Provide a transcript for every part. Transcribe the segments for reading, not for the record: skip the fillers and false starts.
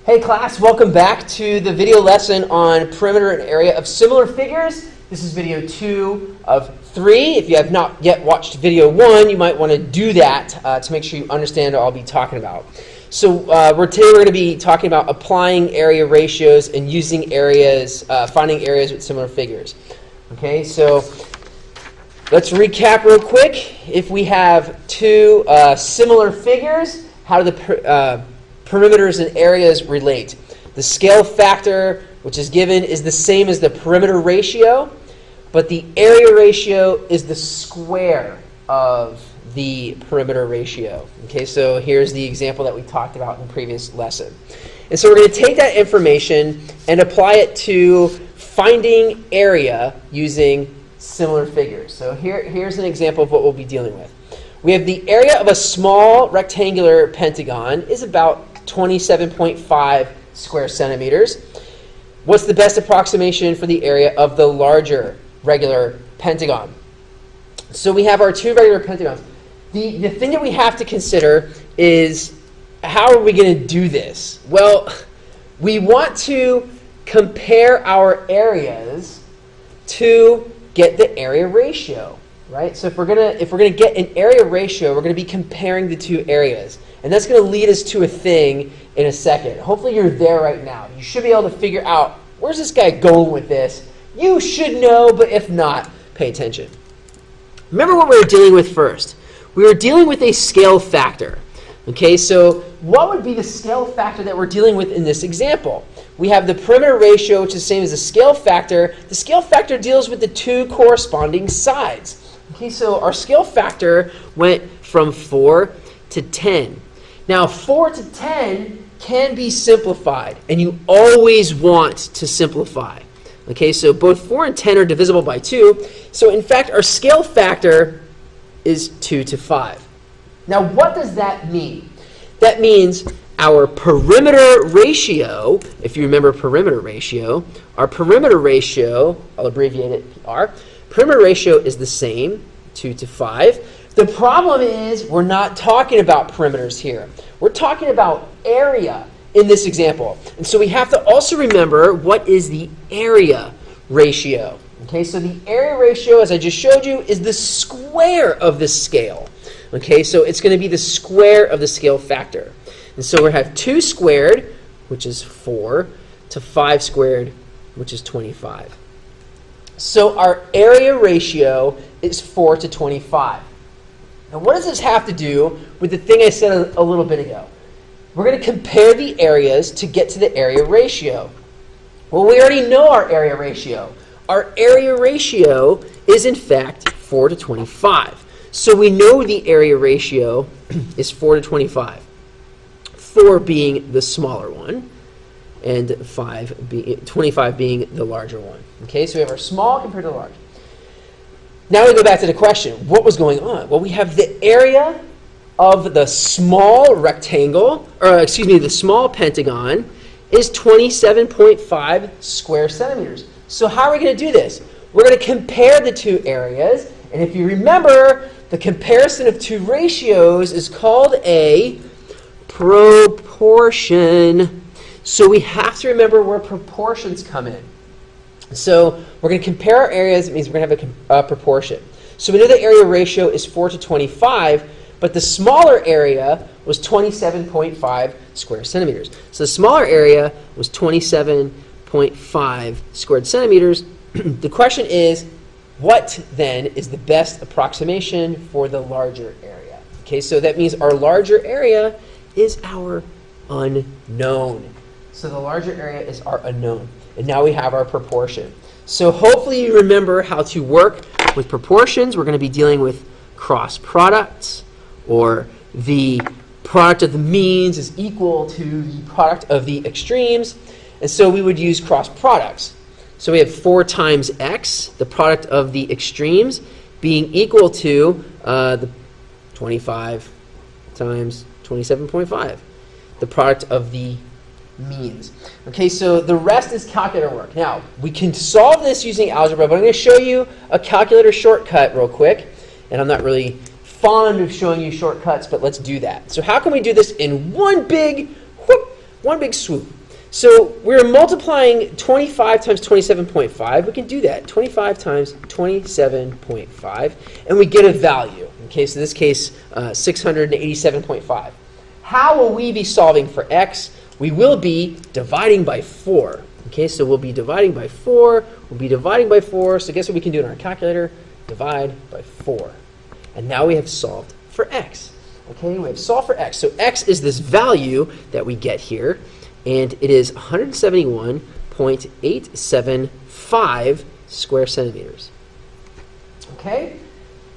Hey class, welcome back to the video lesson on perimeter and area of similar figures. This is video 2 of 3. If you have not yet watched video 1, you might want to do that to make sure you understand what I'll be talking about. So today we're going to be talking about applying area ratios and using areas, finding areas with similar figures. Okay, so let's recap real quick. If we have two similar figures, how do the perimeters and areas relate? The scale factor, which is given, is the same as the perimeter ratio, but the area ratio is the square of the perimeter ratio. Okay, so here's the example that we talked about in the previous lesson. And so we're going to take that information and apply it to finding area using similar figures. So here's an example of what we'll be dealing with. We have the area of a small rectangular pentagon is about 27.5 square centimeters. What's the best approximation for the area of the larger regular pentagon? So we have our two regular pentagons. The thing that we have to consider is, how are we going to do this? Well, we want to compare our areas to get the area ratio, right? So if we're gonna get an area ratio, we're going to be comparing the two areas. And that's going to lead us to a thing in a second. Hopefully you're there right now. You should be able to figure out, where's this guy going with this? You should know, but if not, pay attention. Remember what we were dealing with first. We were dealing with a scale factor. Okay, so what would be the scale factor that we're dealing with in this example? We have the perimeter ratio, which is the same as the scale factor. The scale factor deals with the two corresponding sides. Okay, so our scale factor went from 4 to 10. Now, 4 to 10 can be simplified, and you always want to simplify. Okay, so both 4 and 10 are divisible by 2. So in fact, our scale factor is 2 to 5. Now, what does that mean? That means our perimeter ratio, if you remember perimeter ratio, our perimeter ratio, I'll abbreviate it PR, perimeter ratio is the same, 2 to 5. The problem is we're not talking about perimeters here. We're talking about area in this example. And so we have to also remember what is the area ratio. Okay, so the area ratio, as I just showed you, is the square of the scale. Okay, so it's going to be the square of the scale factor. And so we have 2 squared, which is 4, to 5 squared, which is 25. So our area ratio is 4 to 25. Now, what does this have to do with the thing I said a little bit ago? We're going to compare the areas to get to the area ratio. Well, we already know our area ratio. Our area ratio is, in fact, 4 to 25. So we know the area ratio is 4 to 25. 4 being the smaller one, and 25 being the larger one. Okay, so we have our small compared to the large. Now we go back to the question, what was going on? Well, we have the area of the small rectangle, or excuse me, the small pentagon is 27.5 square centimeters. So how are we going to do this? We're going to compare the two areas, and if you remember, the comparison of two ratios is called a proportion. So we have to remember where proportions come in. So we're going to compare our areas. It means we're going to have a proportion. So we know the area ratio is 4 to 25, but the smaller area was 27.5 square centimeters. So the smaller area was 27.5 squared centimeters. The question is, what then is the best approximation for the larger area? Okay, so that means our larger area is our unknown. So the larger area is our unknown. And now we have our proportion. So hopefully you remember how to work with proportions. We're going to be dealing with cross products, or the product of the means is equal to the product of the extremes. And so we would use cross products. So we have 4 times x, the product of the extremes, being equal to the 25 times 27.5, the product of the means. Okay, so the rest is calculator work. Now, we can solve this using algebra, but I'm going to show you a calculator shortcut real quick. And I'm not really fond of showing you shortcuts, but let's do that. So how can we do this in one big one big swoop. So we're multiplying 25 times 27.5. We can do that. 25 times 27.5. And we get a value. Okay, so in this case, 687.5. How will we be solving for x? We will be dividing by 4. Okay, so we'll be dividing by 4. We'll be dividing by 4. So guess what we can do in our calculator? Divide by 4. And now we have solved for x. Okay, we have solved for x. So x is this value that we get here. And it is 171.875 square centimeters. Okay?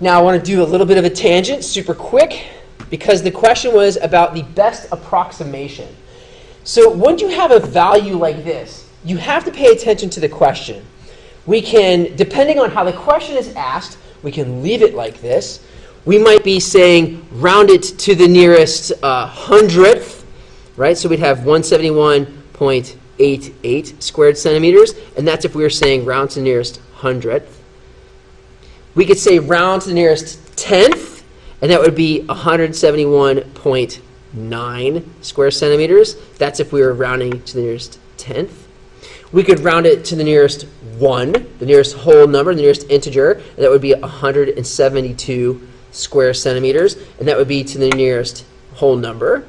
Now I want to do a little bit of a tangent, super quick, because the question was about the best approximation. So once you have a value like this, you have to pay attention to the question. We can, depending on how the question is asked, we can leave it like this. We might be saying round it to the nearest hundredth, right? So we'd have 171.88 squared centimeters, and that's if we were saying round to the nearest hundredth. We could say round to the nearest tenth, and that would be 171.9 square centimeters. That's if we were rounding to the nearest tenth. We could round it to the nearest 1, the nearest whole number, the nearest integer, and that would be 172 square centimeters, and that would be to the nearest whole number.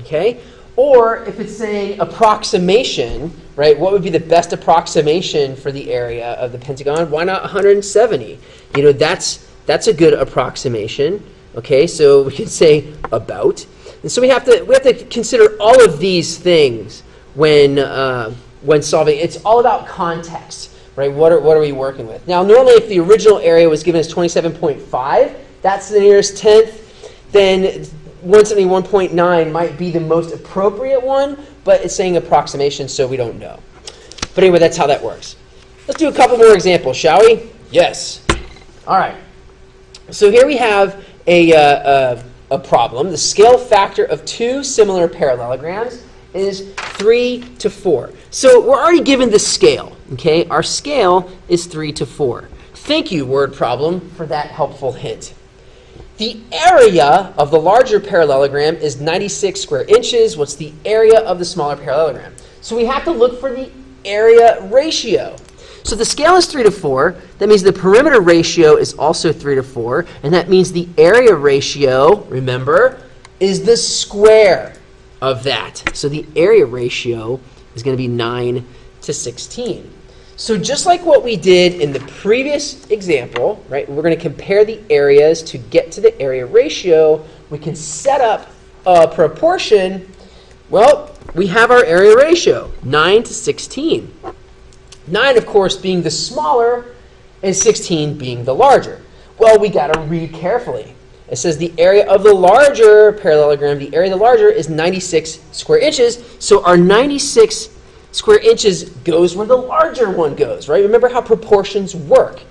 Okay? Or if it's saying approximation, right, what would be the best approximation for the area of the Pentagon? Why not 170? You know, that's a good approximation. Okay, so we can say about. And so we have to consider all of these things when solving. It's all about context, right? What are we working with? Now, normally if the original area was given as 27.5, that's the nearest tenth, then 171.9 might be the most appropriate one, but it's saying approximation, so we don't know. But anyway, that's how that works. Let's do a couple more examples, shall we? Yes. All right. So here we have a problem. The scale factor of two similar parallelograms is 3 to 4. So we're already given the scale. Okay, our scale is 3 to 4. Thank you, word problem, for that helpful hint. The area of the larger parallelogram is 96 square inches. What's the area of the smaller parallelogram? So we have to look for the area ratio. So the scale is 3 to 4. That means the perimeter ratio is also 3 to 4. And that means the area ratio, remember, is the square of that. So the area ratio is going to be 9 to 16. So just like what we did in the previous example, right, we're going to compare the areas to get to the area ratio. We can set up a proportion. Well, we have our area ratio, 9 to 16. 9, of course, being the smaller, and 16 being the larger. Well, we got to read carefully. It says the area of the larger parallelogram, the area of the larger is 96 square inches. So our 96 square inches goes where the larger one goes, right? Remember how proportions work.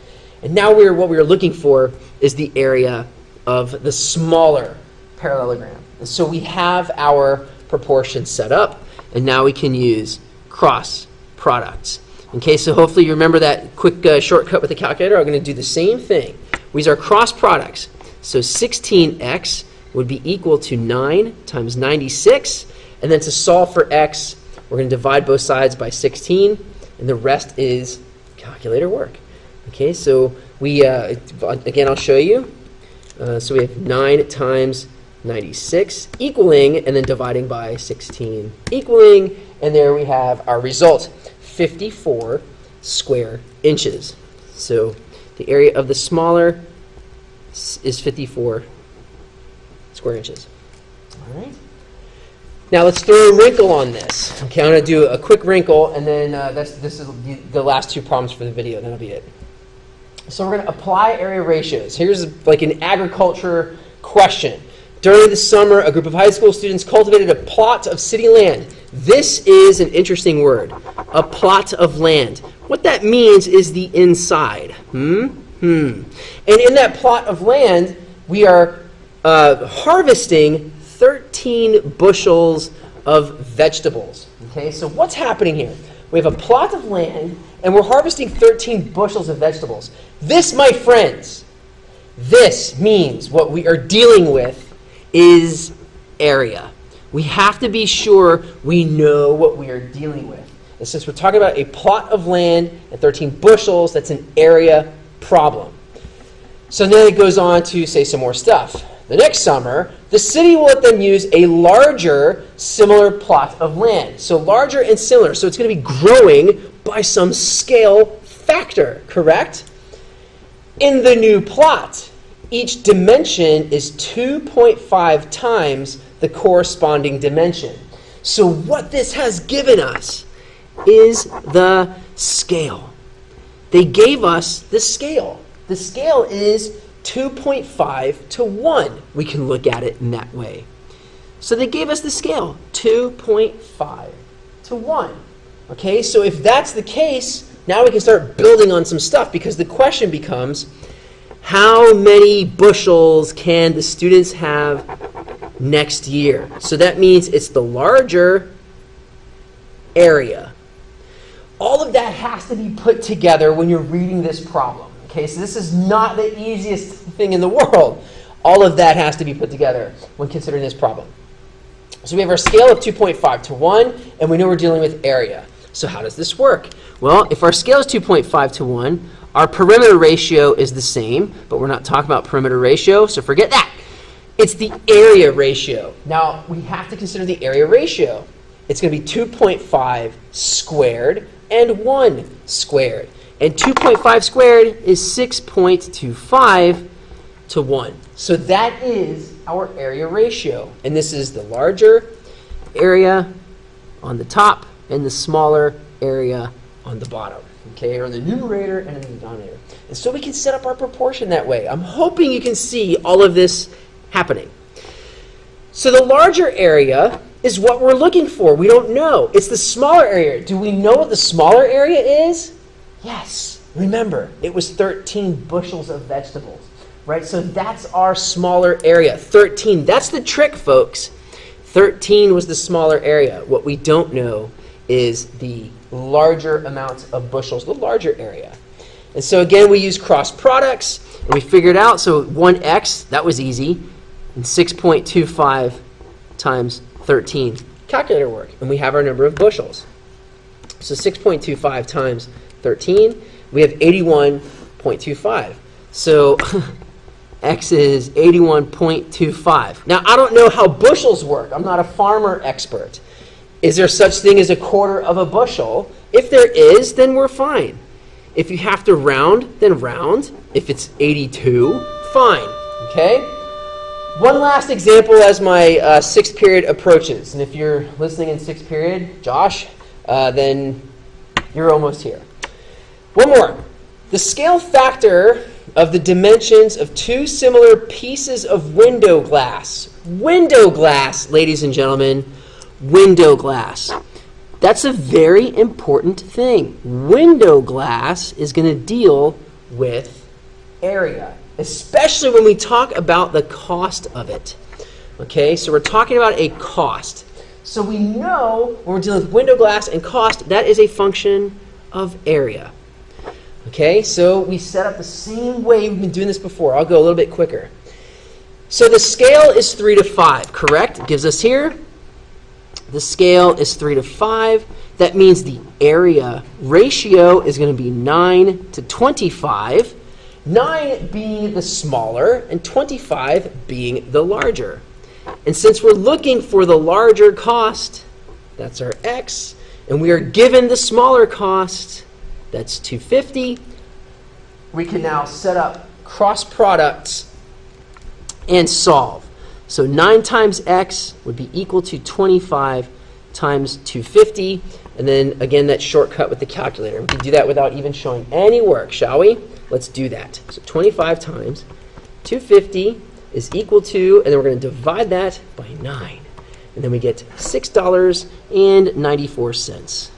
And now what we're looking for is the area of the smaller parallelogram. And so we have our proportions set up, and now we can use cross products. Okay, so hopefully you remember that quick shortcut with the calculator. I'm going to do the same thing. We use our cross products. So 16x would be equal to 9 times 96. And then to solve for x, we're going to divide both sides by 16. And the rest is calculator work. Okay, so we, again, I'll show you. So we have 9 times 96 equaling, and then dividing by 16 equaling. And there we have our result. 54 square inches. So the area of the smaller is 54 square inches. All right. Now let's throw a wrinkle on this. Okay, I'm going to do a quick wrinkle, and then this is the last two problems for the video. That'll be it. So we're going to apply area ratios. Here's like an agriculture question. During the summer, a group of high school students cultivated a plot of city land. This is an interesting word, a plot of land. What that means is the inside. And in that plot of land, we are harvesting 13 bushels of vegetables. Okay, so what's happening here? We have a plot of land, and we're harvesting 13 bushels of vegetables. This, my friends, this means what we are dealing with is area. We have to be sure we know what we are dealing with. And since we're talking about a plot of land at 13 bushels, that's an area problem. So then it goes on to say some more stuff. The next summer, the city will let them use a larger, similar plot of land. So larger and similar. So it's going to be growing by some scale factor, correct? In the new plot, each dimension is 2.5 times the corresponding dimension. So what this has given us is the scale. They gave us the scale. The scale is 2.5 to 1. We can look at it in that way. So they gave us the scale, 2.5 to 1. Okay, so if that's the case, now we can start building on some stuff, because the question becomes, how many bushels can the students have next year? So that means it's the larger area. All of that has to be put together when you're reading this problem. Okay, so this is not the easiest thing in the world. All of that has to be put together when considering this problem. So we have our scale of 2.5 to 1, and we know we're dealing with area. So how does this work? Well, if our scale is 2.5 to 1, our perimeter ratio is the same, but we're not talking about perimeter ratio, so forget that. It's the area ratio. Now, we have to consider the area ratio. It's going to be 2.5 squared and 1 squared. And 2.5 squared is 6.25 to 1. So that is our area ratio. And this is the larger area on the top and the smaller area on the bottom. Okay, or in the numerator and in the denominator. And so we can set up our proportion that way. I'm hoping you can see all of this happening. So the larger area is what we're looking for. We don't know. It's the smaller area. Do we know what the smaller area is? Yes. Remember, it was 13 bushels of vegetables, right? So that's our smaller area, 13. That's the trick, folks. 13 was the smaller area. What we don't know is the larger amount of bushels, the larger area. And so again, we use cross products, and we figured out, so 1x, that was easy, and 6.25 times 13. Calculator work, and we have our number of bushels. So 6.25 times 13, we have 81.25. So x is 81.25. Now, I don't know how bushels work. I'm not a farmer expert. Is there such thing as a quarter of a bushel? If there is, then we're fine. If you have to round, then round. If it's 82, fine. Okay? One last example as my sixth period approaches. And if you're listening in sixth period, Josh, then you're almost here. One more. The scale factor of the dimensions of two similar pieces of window glass. Window glass, ladies and gentlemen. Window glass. That's a very important thing. Window glass is going to deal with area, especially when we talk about the cost of it. Okay, so we're talking about a cost. So we know when we're dealing with window glass and cost, that is a function of area. Okay, so we set up the same way we've been doing this before. I'll go a little bit quicker. So the scale is 3 to 5, correct? It gives us here. The scale is 3 to 5. That means the area ratio is going to be 9 to 25. 9 being the smaller and 25 being the larger. And since we're looking for the larger cost, that's our x, and we are given the smaller cost, that's 250. We can now set up cross products and solve. So 9 times x would be equal to 25 times 250. And then, again, that shortcut with the calculator. We can do that without even showing any work, shall we? Let's do that. So 25 times 250 is equal to, and then we're going to divide that by 9. And then we get $6.94.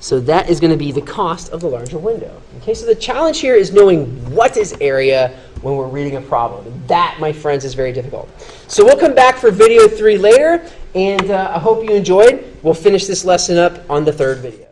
So that is going to be the cost of the larger window. Okay, so the challenge here is knowing what is area when we're reading a problem. And that, my friends, is very difficult. So we'll come back for video 3 later, and I hope you enjoyed. We'll finish this lesson up on the 3rd video.